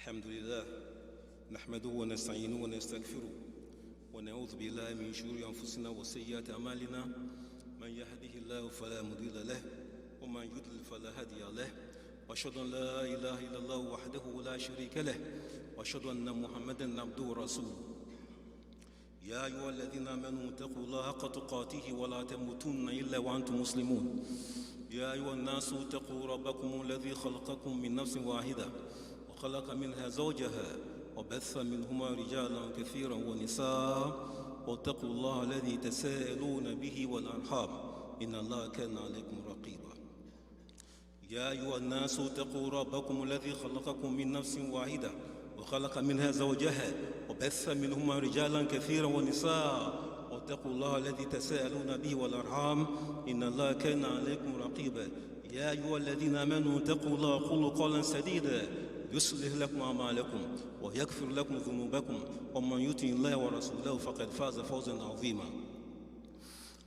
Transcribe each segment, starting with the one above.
الحمد لله نحمده ونستعينه ونستغفره ونعوذ بالله من شرور أنفسنا وسيئات أعمالنا. من يهده الله فلا مضل له ومن يضلل فلا هادي له، وأشهد أن لا إله إلا الله وحده لا شريك له، وأشهد أن محمدا عبده ورسوله. يا أيها الذين آمنوا اتقوا الله حق تقاته ولا تموتن إلا وأنتم مسلمون. يا أيها الناس اتقوا ربكم الذي خلقكم من نفس واحدة وخلق منها زوجها وبث منهما رجالا كثيرا ونساء، واتقوا الله الذي تساءلون به والأرحام إن الله كان عليكم رقيبا. يا أيها الناس اتقوا ربكم الذي خلقكم من نفس واحدة وخلق منها زوجها وبث منهما رجالا كثيرا ونساء، واتقوا الله الذي تساءلون به والأرحام إن الله كان عليكم رقيبا. يا أيها الذين آمنوا اتقوا الله وقولوا قولا سديدا يصلح لكم أعمالكم ويغفر لكم ذنوبكم، ومن يطع الله ورسوله فقد فاز فوزا عظيما.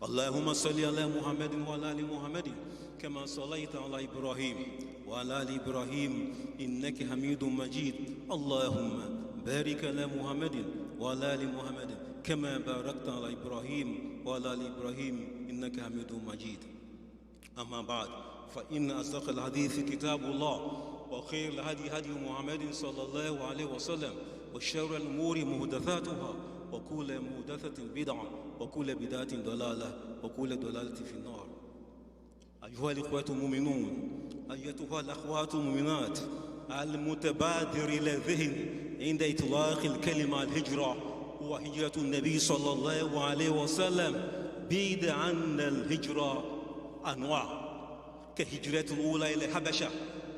اللهم صل على محمد وعلى آل محمد كما صليت على إبراهيم وعلى آل إبراهيم إنك حميد مجيد. اللهم بارك على محمد وعلى آل محمد كما باركت على إبراهيم وعلى آل إبراهيم إنك حميد مجيد. أما بعد، فإن أصدق الحديث كتاب الله، وخير الهدي هدي محمد صلى الله عليه وسلم، وشر الأمور محدثاتها، وكل محدثة بدعة، وكل بدعة ضلالة، وكل ضلالة في النار. أيها الإخوة المؤمنون، أيتها الأخوات المؤمنات، المتبادر إلى الذهن عند إطلاق الكلمة الهجرة هو هجرة النبي صلى الله عليه وسلم. بعد عن الهجرة أنواع، كهجرة الأولى إلى الحبشة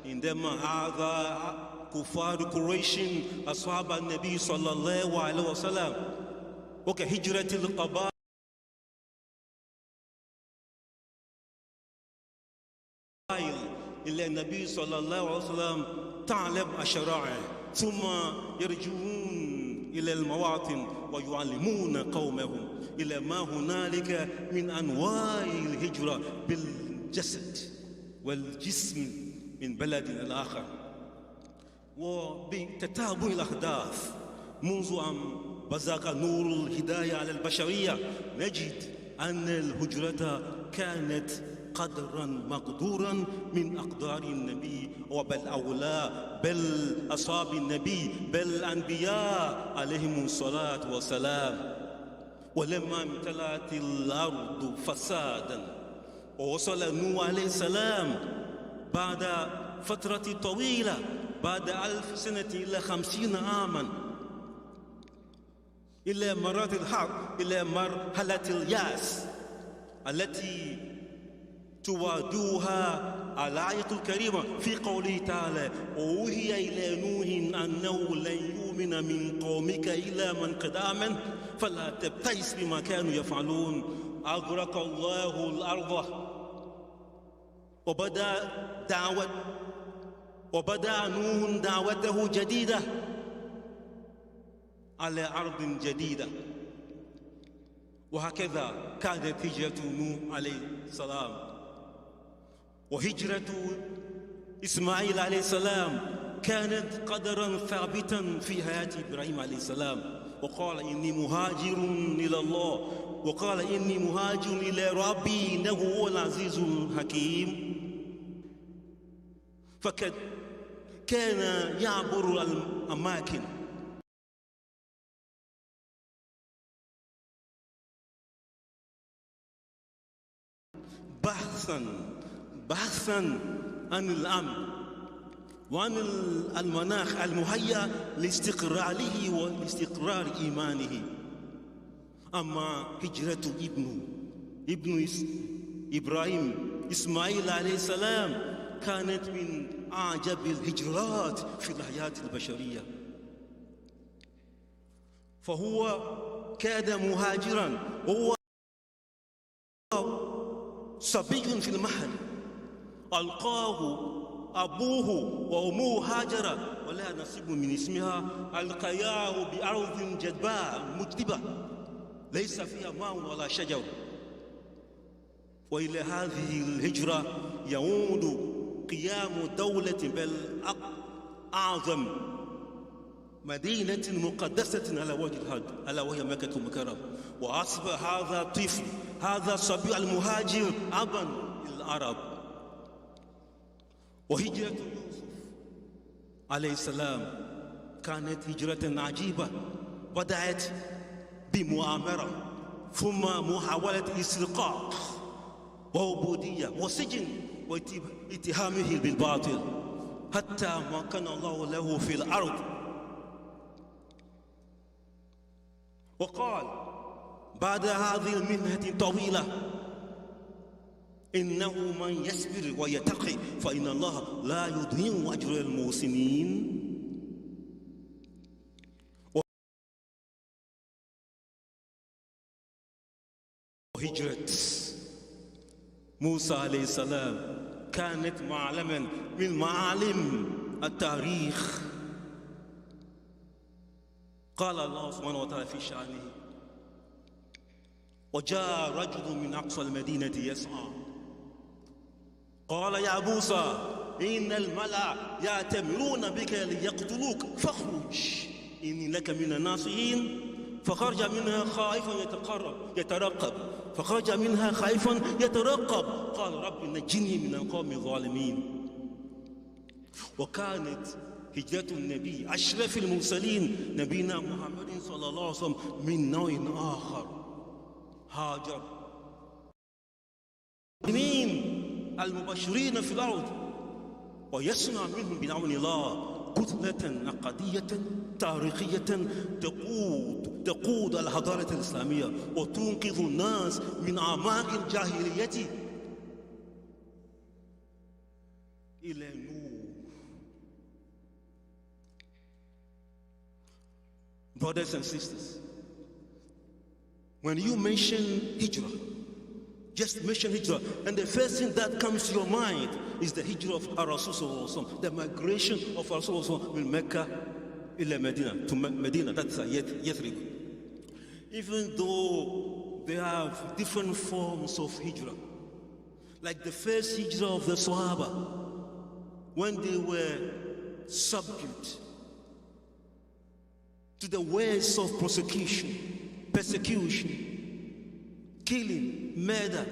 عندما عاذ كفار قريش أصحاب النبي صلى الله عليه وسلم، وكهجرة القبائل إلى النبي صلى الله عليه وسلم تعلم الشرائع، ثم يرجعون إلى المواطن ويعلمون قومهم إلى ما هنالك من أنواع الهجرة بالجسد والجسم من بلد إلى آخر. وبتتابع الأحداث منذ أن بزغ نور الهداية على البشرية نجد أن الهجرة كانت قدرا مقدورا من أقدار النبي، وبل أولى بل أصحاب النبي بل الأنبياء عليهم الصلاة والسلام. ولما امتلأت الأرض فسادا ووصل نوح عليه السلام بعد فترة طويلة، بعد 1000 سنة إلى 50 عاما، إلى مرات الحرب، إلى مرحلة الياس التي توادوها الآية الكريمة في قوله تعالى: ووحي إلى نوح أنه لن يؤمن من قومك إلا من قد آمن فلا تبتئس بما كانوا يفعلون. أغرق الله الأرض وبدأ نوح دعوته جديدة على أرض جديدة. وهكذا كانت هجرة نوح عليه السلام. وهجرة إسماعيل عليه السلام كانت قدرا ثابتا في حياة إبراهيم عليه السلام، وقال إني مهاجر إلى الله، وقال إني مهاجر إلى ربي إنه هو العزيز الحكيم. فقد كان يعبر الأماكن بحثا عن الأمن وعن المناخ المهيأ لاستقراره والاستقرار إيمانه. أما هجرة ابن إبراهيم إسماعيل عليه السلام كانت من أعجب الهجرات في الحياة البشرية، فهو كان مهاجرا وهو صبي في المهد، ألقاه أبوه وأمه هاجر ولا نصيب من اسمها، ألقياه بأرض جدباء مجدبة ليس فيها ماء ولا شجر. وإلى هذه الهجرة يعود قيام دولة بل أعظم مدينة مقدسة على وجه الأرض ألا وهي مكة المكرمة. وأصبح هذا الطفل هذا الصبي المهاجر أبا للعرب. وهجرة يوسف عليه السلام كانت هجرة عجيبة، بدأت بمؤامرة ثم محاولة استرقاق وعبودية وسجن واتهامه بالباطل حتى مكن الله له في الأرض. وقال بعد هذه المهنة الطويلة إنه من يصبر ويتقي فإن الله لا يضيع أجر المحسنين. وهجرة موسى عليه السلام كانت معلما من معالم التاريخ. قال الله سبحانه وتعالى في شأنه وجاء رجل من أقصى المدينة يسعى قال يا موسى إن الملأ يأتمرون بك ليقتلوك فاخرج إني لك من الناصحين. فخرج منها خائفا يترقب فخرج منها خائفا يترقب قال رب نجني من القوم الظالمين. وكانت هجرة النبي أشرف المرسلين نبينا محمد صلى الله عليه وسلم من نوع آخر. هاجر المبشرين في الأرض ويصنع منهم بعون الله كتلة عقدية تاريخية تقود الحضارة الإسلامية وتنقذ الناس من أعماق الجاهلية إلى نور. Brothers and sisters, when you mention hijrah, just mention hijrah, and the first thing that comes to your mind is the hijrah of Rasul, the migration of Rasul from Mecca ila Medina, to Medina, that's Yathrib. Even though they have different forms of hijrah, like the first hijrah of the Sahaba, when they were subject to the ways of persecution, killing, murder,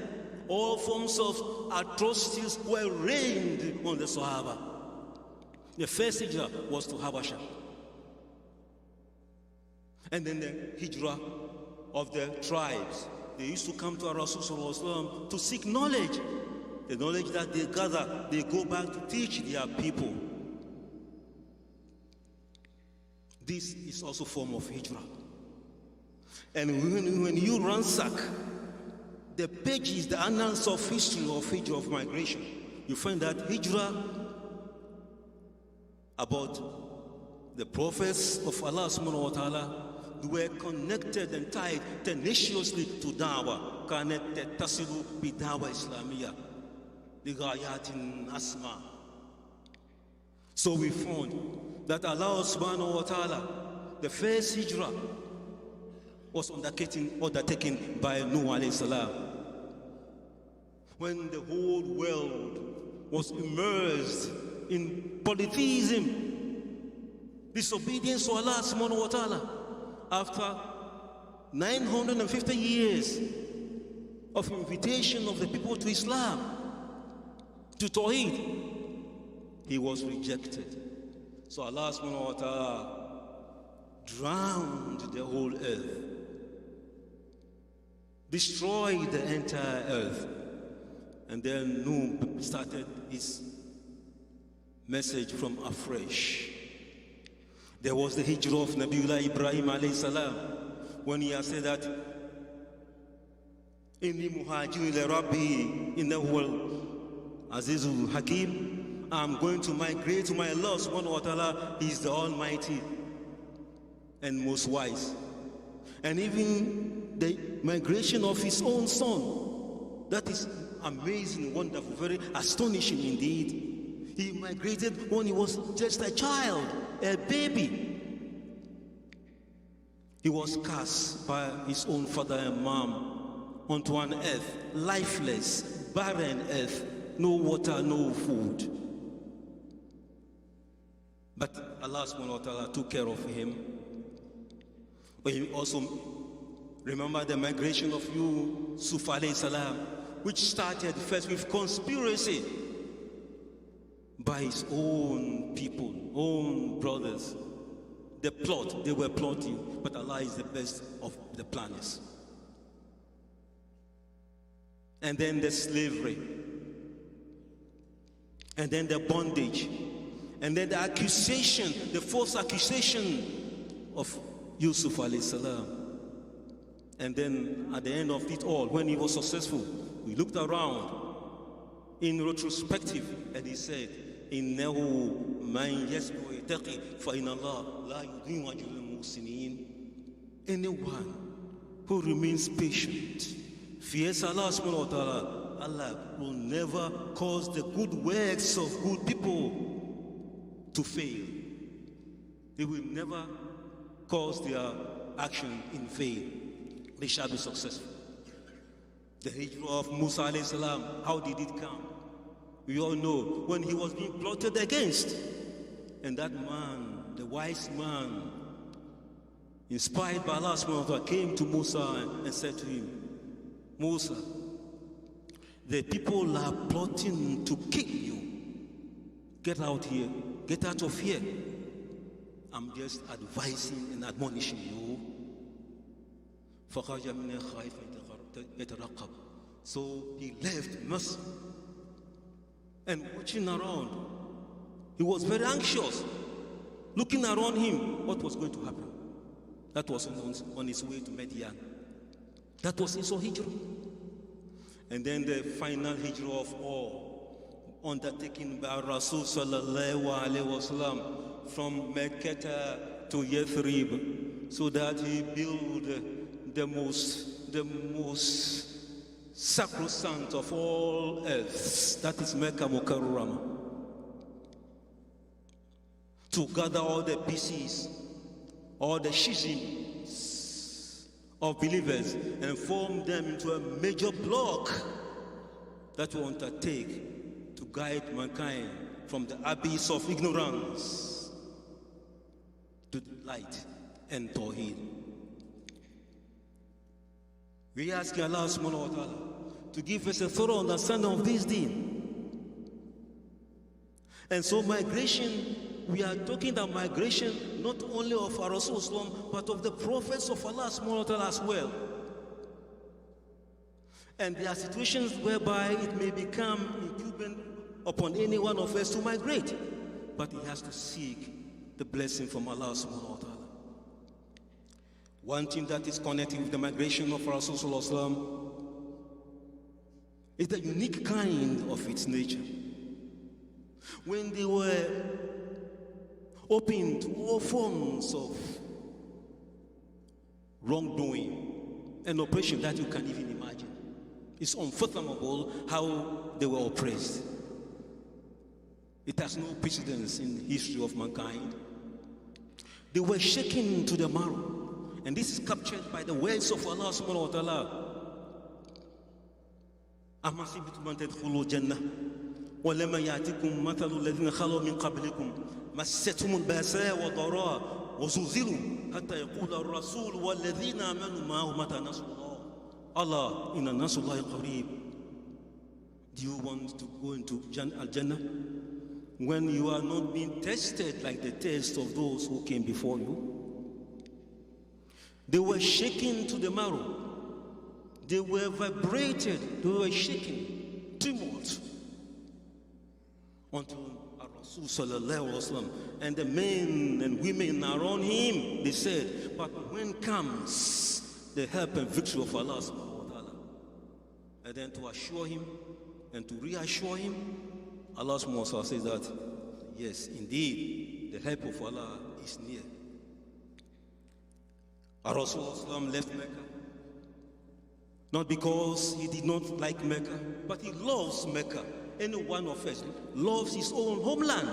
all forms of atrocities were rained on the Sahaba. The first hijrah was to Habasha. And then the hijrah of the tribes. They used to come to Rasul to seek knowledge. The knowledge that they gather, they go back to teach their people. This is also a form of hijrah. And when you ransack the pages, the annals of history of hijrah, of migration, you find that hijrah about the prophets of Allah subhanahu wa ta'ala were connected and tied tenaciously to da'wah. كانت تتصل بدعوة إسلامية لغايات أسمى. So we found that Allah subhanahu wa ta'ala, the first hijrah was undertaken by Nuh alayhi salam. When the whole world was immersed in polytheism, disobedience to Allah subhanahu wa ta'ala, after 950 years of invitation of the people to Islam, to Tawheed, he was rejected. So Allah subhanahu wa ta'ala drowned the whole earth, destroyed the entire earth. And then Nuh started his message from afresh. There was the hijrah of Nabiullah Ibrahim alayhi salam, when he has said that Inni muhajirun ila Rabbi innahu azizul hakim. I'm going to migrate to my Allah subhanahu wa ta'ala. He is the Almighty and most wise. And even the migration of his own son, that is amazing, wonderful, very astonishing indeed. He migrated when he was just a child, a baby. He was cast by his own father and mom onto an earth, lifeless, barren earth, no water, no food. But Allah subhanahu wa ta'ala took care of him. But he also remember the migration of Yusuf alayhi salam, which started first with conspiracy by his own people, own brothers. The plot, they were plotting, but Allah is the best of the planners. And then the slavery, and then the bondage, and then the accusation, the false accusation of Yusuf alayhi salam. And then at the end of it all, when he was successful, we looked around in retrospective and he said, "Innahu man yasbu yataqi fa inna Allah la yudhi'u ajra al-muhsinin." Anyone who remains patient, fears Allah subhanahu wa ta'ala, Allah will never cause the good works of good people to fail. He will never cause their action in vain. They shall be successful. The hijrah of Musa alayhi salam, how did it come? We all know when he was being plotted against. And that man, the wise man, inspired by Allah subhanahu wa ta'ala, came to Musa and said to him, "Musa, the people are plotting to kill you. Get out here. Get out of here. I'm just advising and admonishing you." So he left Masr and watching around. He was very anxious, looking around him what was going to happen. That was on his way to Midian. That was his hijrah. And then the final hijrah of all, undertaken by Rasul sallallahu alaihi wasallam from Mecca to Yathrib, so that he built the most sacrosanct of all earths, that is Mecca Mukarramah, to gather all the pieces, all the schisms of believers and form them into a major block that will undertake to guide mankind from the abyss of ignorance to the light and Tawheed. We ask Allah subhanahu wa ta'ala to give us a thorough understanding of this deen. And so migration, we are talking about migration not only of our Rasul, but of the prophets of Allah subhanahu wa ta'ala as well. And there are situations whereby it may become incumbent upon any one of us to migrate, but he has to seek the blessing from Allah subhanahu wa ta'ala. One thing that is connected with the migration of Rasulullah is the unique kind of its nature. When they were open to all forms of wrongdoing and oppression that you can even imagine, it's unfathomable how they were oppressed. It has no precedence in the history of mankind. They were shaken to the marrow. And this is captured by the words of Allah subhanahu wa ta'ala. أَمَّا من تدخلوا الجنة ولما يأتكم مثل الذين خلوا من قبلكم مستهم البأساء والضراء وزلزلوا حتى يقول الرسول والذين آمنوا معه متى نصر الله Allah إن نصر الله قريب. Do you want to go into Al-Jannah when you are not being tested like the test of those who came before you? They were shaken to the marrow. They were vibrated. They were shaken. Tumult. Unto Rasul sallallahu alaihi wasallam and the men and women around him, they said, but when comes the help and victory of Allah subhanahu wa ta'ala? And then to assure him and to reassure him, Allah subhanahu wa ta'ala says that, yes, indeed, the help of Allah is near. Rasulullah left Mecca not because he did not like Mecca, but he loves Mecca. Any one of us loves his own homeland.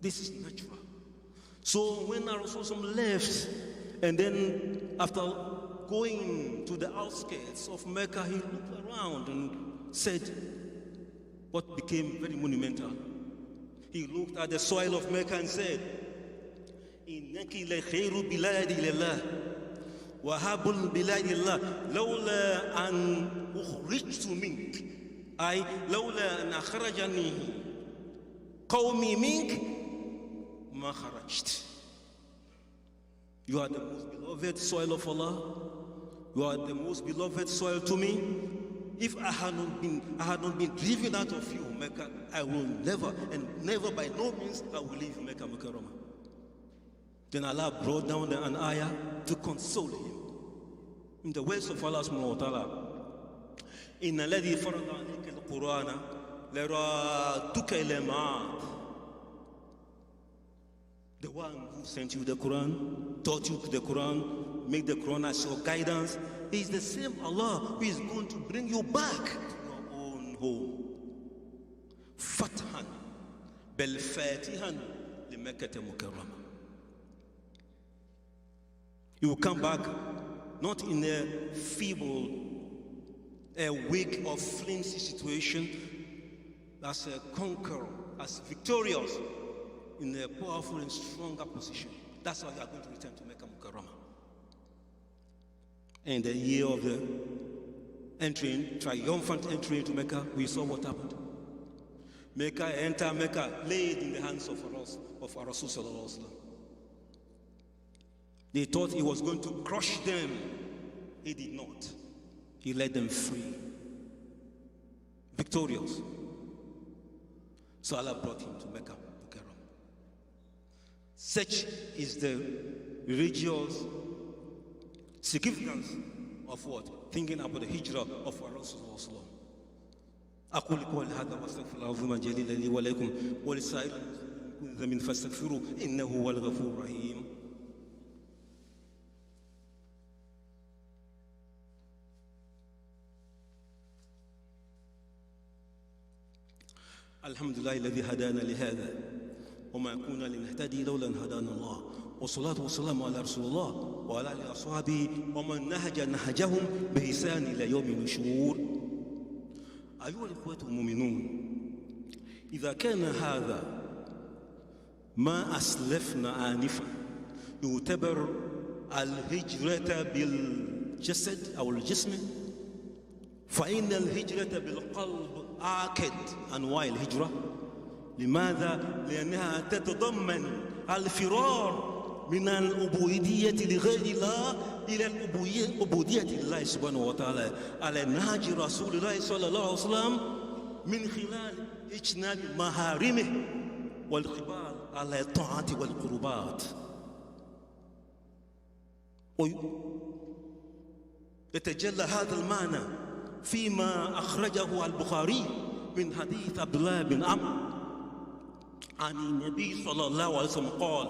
This is natural. So when Rasulullah left, and then after going to the outskirts of Mecca, he looked around and said what became very monumental. He looked at the soil of Mecca and said, إِنَّكِ لَخَيْرُ بِلَادِ لِلَّهِ وَهَابُ الْبِلَادِ لِلَّهِ لَوْلَا أَنْ أُخْرِجْتُ مِنْكَ أي لولا أن أخرجني قومي منك ما خرجت. You are the most beloved soil of Allah. You are the most beloved soil to me. If I had not been driven out of you, Mecca, I will never by no means I will leave Mecca Mukarramah. Then Allah brought down an ayah to console him. In the words of Allah subhanahu wa ta'ala, إن الذي فرض عليك القرآن لرادك إلى معاد. The one who sent you the Quran, taught you the Quran, made the Quran as your guidance, is the same Allah who is going to bring you back to your own home. Fathan bel fatihan li Makkah Mukarramah. You will come back not in a feeble, a weak or flimsy situation, as a conqueror, as victorious, in a powerful and stronger position. That's how you are going to return to Mecca Mukarramah. And the year of the triumphant entry into Mecca, we saw what happened. Mecca laid in the hands of our Rasul sallallahu alaihi wasallam. They thought he was going to crush them. He did not. He let them free, victorious. So Allah brought him to Mecca Mukarramah. Such is the religious significance of what? Thinking about the hijrah of our Rasulullah. أقول قولي هذا واستغفر الله العظيم الجليل لي ولكم ولسائر المسلمين فاستغفروه إنه هو الغفور الرحيم. الحمد لله الذي هدانا لهذا وما كنا لنهتدي لولا أن هدانا الله والصلاة والسلام على رسول الله وعلى آله وأصحابه ومن نهجهم بإحسان إلى يوم النشور. أيها الإخوة المؤمنون، إذا كان هذا ما أسلفنا آنفا يعتبر الهجرة بالجسد أو الجسم، فإن الهجرة بالقلب أعقد أنواع الهجرة. لماذا؟ لأنها تتضمن الفرار من العبودية لغير الله إلى العبودية لله سبحانه وتعالى على نهج رسول الله صلى الله عليه وسلم من خلال اجتناب محارمه والإقبال على الطاعات والقربات. يتجلى هذا المعنى فيما أخرجه البخاري من حديث عبد الله بن عمرو عن النبي صلى الله عليه وسلم قال: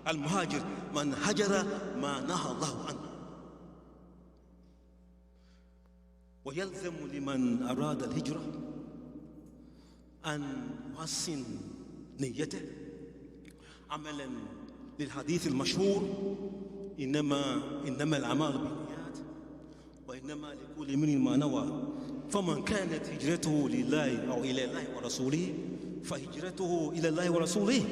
المهاجر من هجر ما نهى الله عنه. ويلزم لمن أراد الهجرة أن يحسن نيته عملا للحديث المشهور: إنما الأعمال بالنيات وإنما لكل امرئ ما نوى. فمن كانت هجرته لله أو إلى الله ورسوله فهجرته إلى الله ورسوله،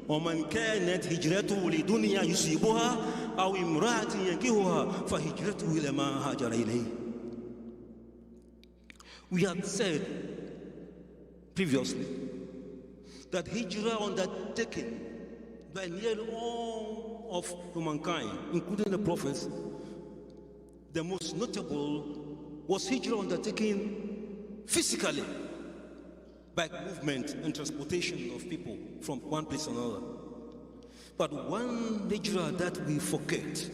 ومن كانت هجرته لدنيا يصيبها أو امرأة ينكحها فهجرته إلى ما هاجر إليه. We had said previously that hijrah undertaken by nearly all of humankind, including the prophets, the most notable was hijrah undertaken physically by movement and transportation of people from one place to another. But one hijrah that we forget,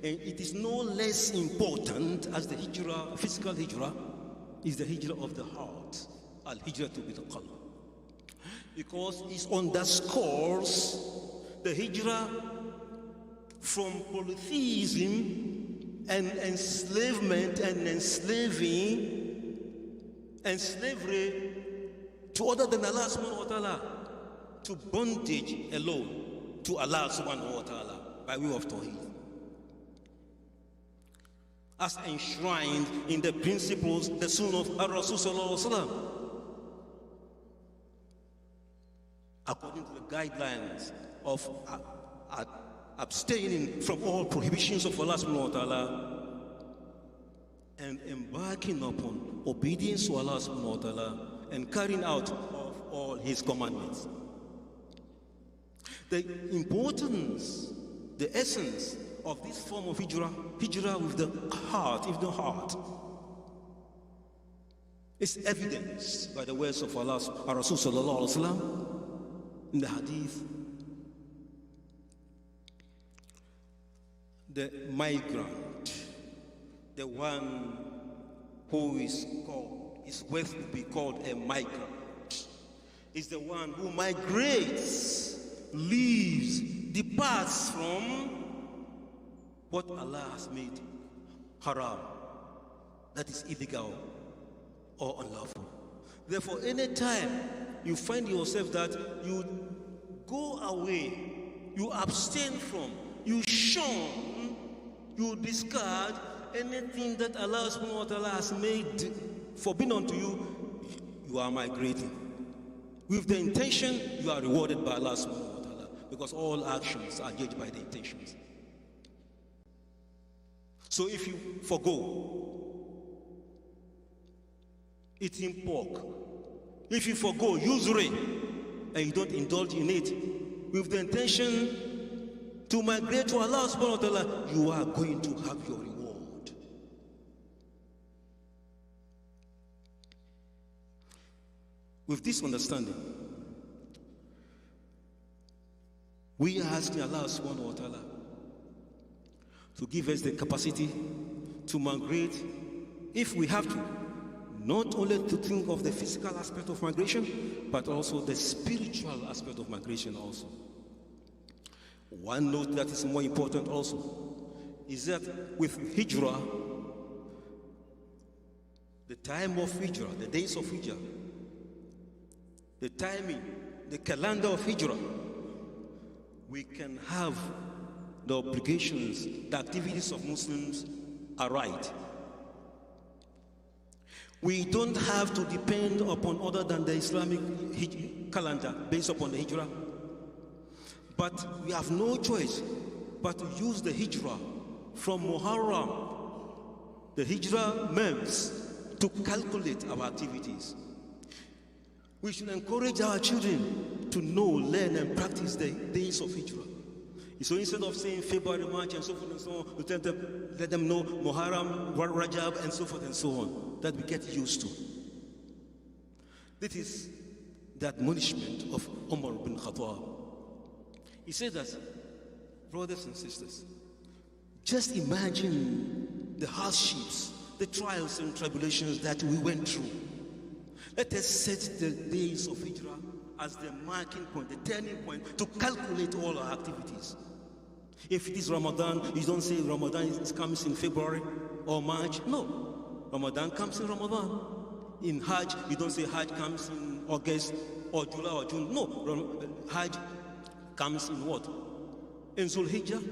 and it is no less important as the hijrah, physical hijrah, is the hijrah of the heart, al-hijrah to bil qalb, because it underscores the hijrah from polytheism and enslavement and enslaving and slavery to other than Allah subhanahu wa ta'ala, to bondage alone to Allah subhanahu wa ta'ala by way of Tawheed, as enshrined in the principles, the sunnah of Rasul sallallahu alaihi wasallam. according to the guidelines of abstaining from all prohibitions of Allah subhanahu wa ta'ala and embarking upon obedience to Allah subhanahu wa ta'ala and carrying out of all his commandments. The importance, the essence of this form of hijrah with the heart, if the heart, is evidenced by the words of Allah, our Rasul sallallahu alaihi wasallam, in the hadith. The migrant, the one who is worth to be called a migrant, is the one who migrates, leaves, departs from what Allah has made haram, that is illegal or unlawful. Therefore, anytime you find yourself that you go away, you abstain from, you shun, you discard anything that Allah subhanahu wa ta'ala has made forbidden unto you, you are migrating. With the intention, you are rewarded by Allah subhanahu wa ta'ala, because all actions are judged by the intentions. So if you forgo eating pork, if you forgo usury, and you don't indulge in it, with the intention to migrate to Allah subhanahu wa ta'ala, you are going to have your reward. With this understanding, we are asking Allah subhanahu wa ta'ala to give us the capacity to migrate if we have to, not only to think of the physical aspect of migration, but also the spiritual aspect of migration also. One note that is more important also is that with hijrah, the time of hijrah, the days of hijrah, the timing, the calendar of hijrah, we can have the obligations, the activities of Muslims are right. We don't have to depend upon other than the Islamic calendar based upon the hijrah. But we have no choice but to use the hijrah from Muharram, the hijrah months, to calculate our activities. We should encourage our children to know, learn, and practice the days of hijrah. So instead of saying February, March, and so forth and so on, we let them know Muharram, Rajab, and so forth and so on, that we get used to. This is the admonishment of Umar bin Khattab. He said that, brothers and sisters, just imagine the hardships, the trials and tribulations that we went through. Let us set the days of hijrah as the marking point, the turning point, to calculate all our activities. If it is Ramadan, you don't say Ramadan comes in February or March. No, Ramadan comes in Ramadan. In Hajj, you don't say Hajj comes in August or July or June. No, Hajj comes in what? In Zulhijjah.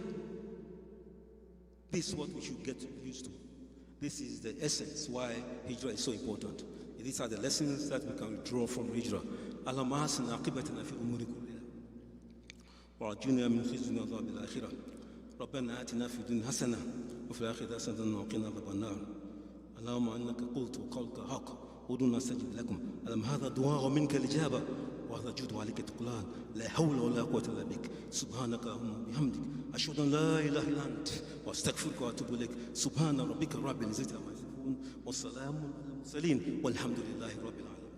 This is what we should get used to. This is the essence why hijrah is so important. These are the lessons that we can draw from hijrah. Allahumma hasin aqibatana fi umuri kulliha wa ajirna min khizyi adhab al-akhirah. Rabbana atina fi dunya hasana wa fil akhirati hasanatan wa qina adhaban nar. Allahumma innaka qultu qawlaka haqq ud'una astajib lakum. Alam hadha du'a minka al-ijaba wa hadha judu alayka tuqlan. La hawla wa la quwwata illa bik. Subhanaka Allahumma bihamdik ashhadu an la ilaha illa anta wa astaghfiruka wa atubu ilaik. Subhana rabbika rabbil izzati amma yasifun wa salamun Salim, walhamdulillahi rabbil alamin.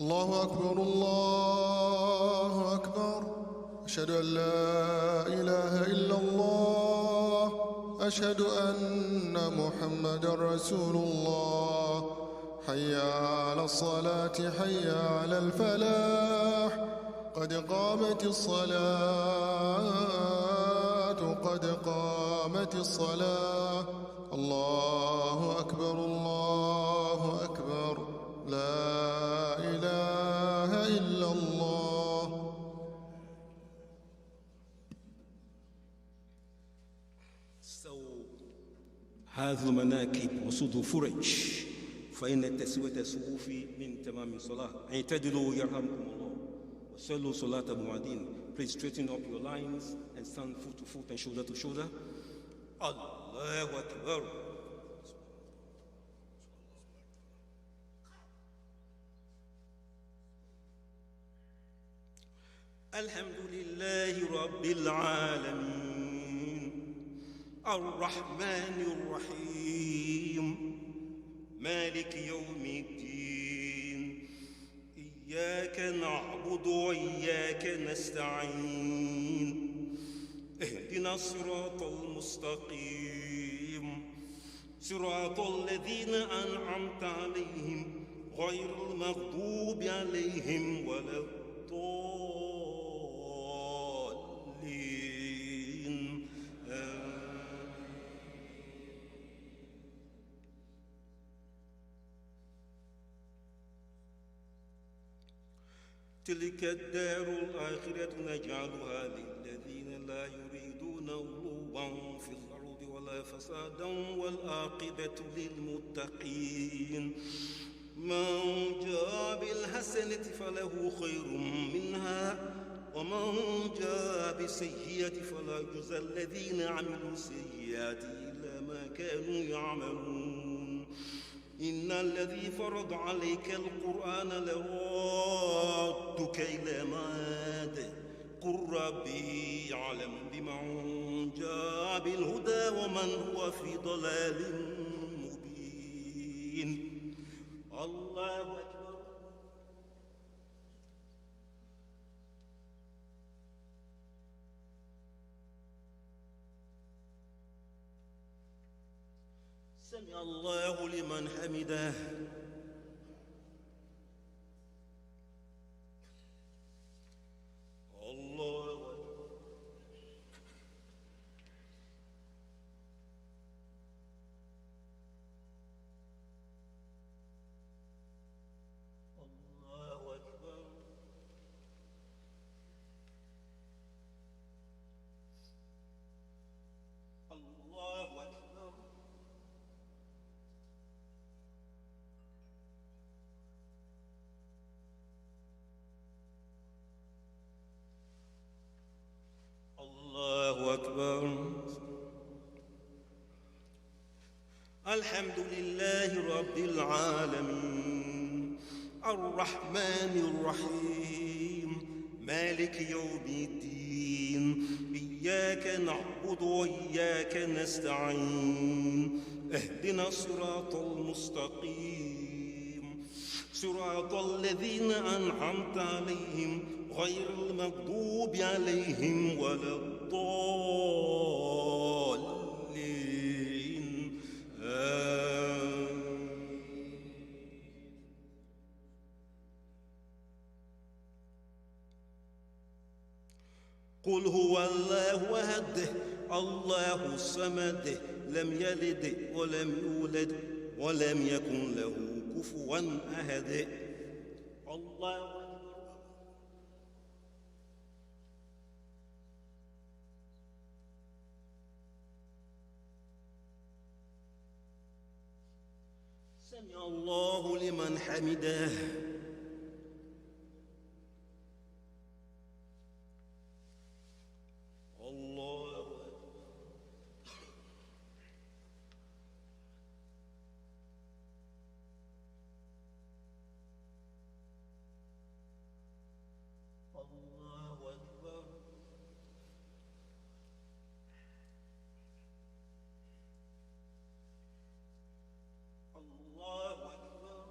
Allahu Akbar, Allahu Akbar. Ashhadu an la ilaha illallah. Ashhadu anna Muhammadan Rasulullah. Hayya ala salati, hayya ala al-falah. قد قامت الصلاة قد قامت الصلاة الله أكبر الله أكبر لا إله إلا الله. So هذا باذل مناكب وصدو فرج فإن التسوية الصفوف من تمام الصلاة. اعتدلوا يرحمكم الله وصلوا صلاة موعدين. Please straighten up your lines and stand foot to foot and shoulder to shoulder. Allahu Akbar. الحمد لله رب العالمين الرحمن الرحيم مالك يوم الدين إياك نعبد وإياك نستعين اهدنا الصراط المستقيم صراط الذين أنعمت عليهم غير المغضوب عليهم ولا الضالين تلك الدار الآخرة نجعلها للذين لا يريدون علوا في الأرض ولا فسادا والعاقبة للمتقين من جاء بالحسنة فله خير منها ومن جاء بالسيئة فلا يجزى الذين عملوا السيئات إلا ما كانوا يعملون إن الذي فرض عليك القرآن لرادك إلى معاد قل ربي أعلم بمن جاء بالهدى ومن هو في ضلال مبين. الله أكبر. سمع الله لمن حمده. الله أكبر. الله أكبر. الله أكبر. الله أكبر. الحمد لله رب العالمين الرحمن الرحيم مالك يوم الدين إياك نعبد وإياك نستعين اهدنا الصراط المستقيم صراط الذين أنعمت عليهم غير المغضوب عليهم ولا الضالين قل هو الله أحد الله الصمد لم يلد ولم يولد ولم يكن له كفوا أحد. الله سمع الله لمن حمده. الله الله أكبر. الله أكبر.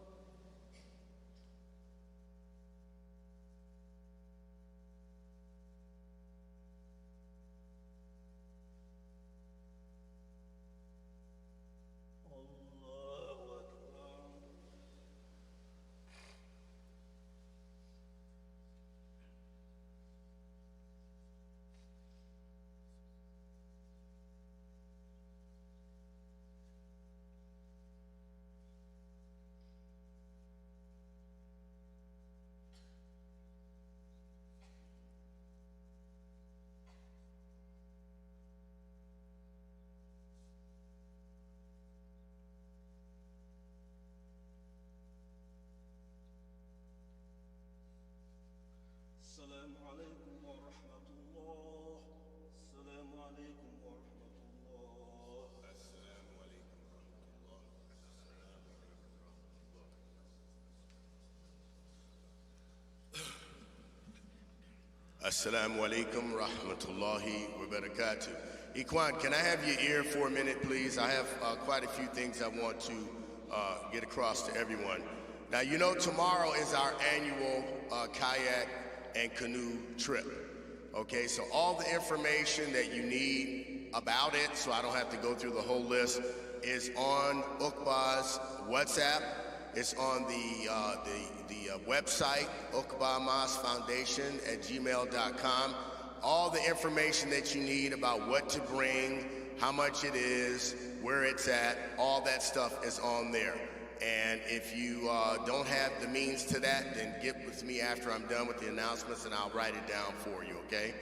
Assalamu alaikum rahmatullahi wa barakatuh. Ikhwan, can I have your ear for a minute, please? I have quite a few things I want to get across to everyone. Now, you know tomorrow is our annual kayak and canoe trip. Okay, so all the information that you need about it, so I don't have to go through the whole list, is on Uqba's WhatsApp. It's on the website, uqbamasfoundation@gmail.com. All the information that you need about what to bring, how much it is, where it's at, all that stuff is on there. And if you don't have the means to that, then get with me after I'm done with the announcements and I'll write it down for you, okay?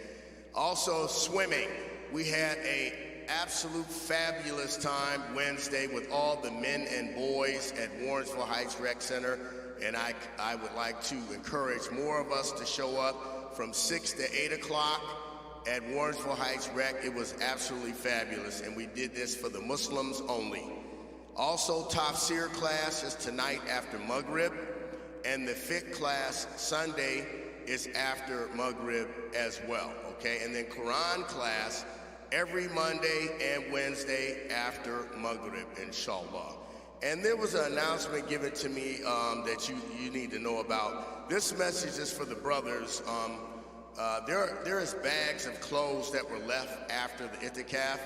Also, swimming. We had a absolute fabulous time Wednesday with all the men and boys at Warrensville Heights Rec Center, and I would like to encourage more of us to show up from 6 to 8 o'clock at Warrensville Heights Rec. It was absolutely fabulous, and we did this for the Muslims only. Also, Tafsir class is tonight after Maghrib, and the fiqh class Sunday is after Maghrib as well, okay? And then Quran class every Monday and Wednesday after Maghrib, inshallah. And there was an announcement given to me that you need to know about. This message is for the brothers. There is bags of clothes that were left after the itikaf,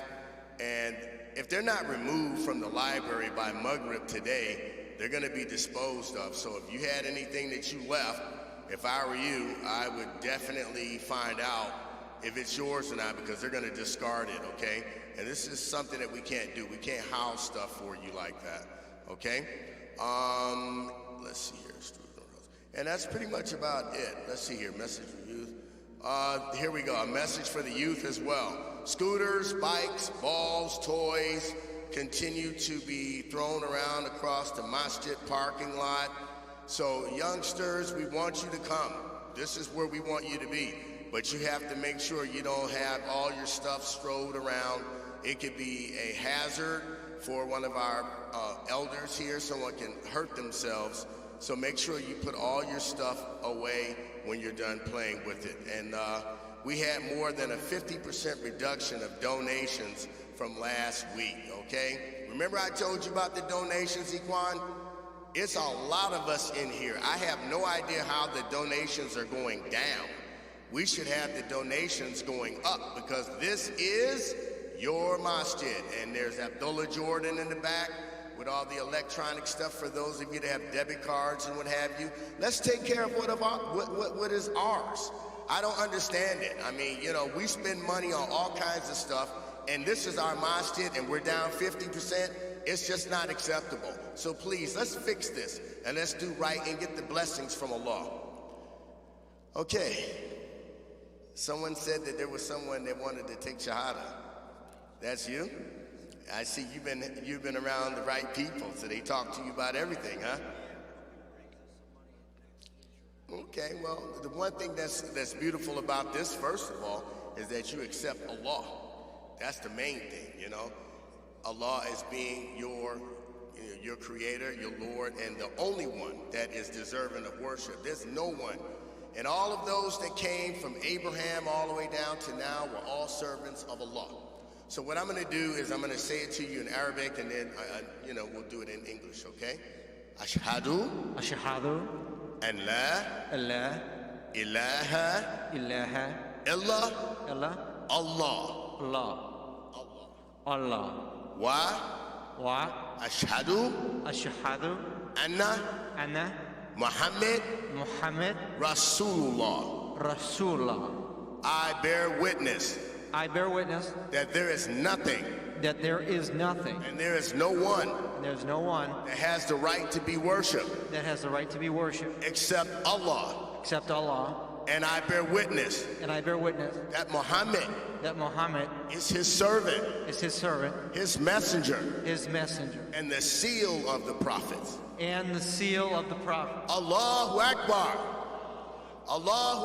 and if they're not removed from the library by Maghrib today, they're gonna be disposed of. So if you had anything that you left, if I were you, I would definitely find out if it's yours or not, because they're gonna discard it, okay? And this is something that we can't do. We can't house stuff for you like that, okay? Let's see here. And that's pretty much about it. Let's see here, message for youth. Here we go, a message for the youth as well. Scooters, bikes, balls, toys continue to be thrown around across the masjid parking lot. So youngsters, we want you to come. This is where we want you to be. But you have to make sure you don't have all your stuff strode around. It could be a hazard for one of our elders here. Someone can hurt themselves. So make sure you put all your stuff away when you're done playing with it. And we had more than a 50% reduction of donations from last week, okay? Remember I told you about the donations, Ikhwan? It's a lot of us in here. I have no idea how the donations are going down. We should have the donations going up, because this is your masjid. And there's Abdullah Jordan in the back with all the electronic stuff for those of you that have debit cards and what have you. Let's take care of what is ours. I don't understand it. I mean, you know, we spend money on all kinds of stuff, and this is our masjid and we're down 50%. It's just not acceptable. So please, let's fix this and let's do right and get the blessings from Allah. Okay. Someone said that there was someone that wanted to take Shahada. That's you? I see you've been around the right people, so they talk to you about everything, huh? Okay, well, the one thing that's beautiful about this, first of all, is that you accept Allah. That's the main thing, you know. Allah is being your creator, your Lord, and the only one that is deserving of worship. There's no one. And all of those that came from Abraham all the way down to now were all servants of Allah. So what I'm going to do is I'm going to say it to you in Arabic, and then we'll do it in English, okay? Ashhadu an la ilaha illa Allah wa ashhadu anna Muhammad Rasulullah. I bear witness that there is nothing that there is nothing and there is no one and there's no one that has the right to be worshipped except Allah. And I bear witness that Muhammad is his servant, his messenger, and the seal of the prophets. Allahu Akbar. Allah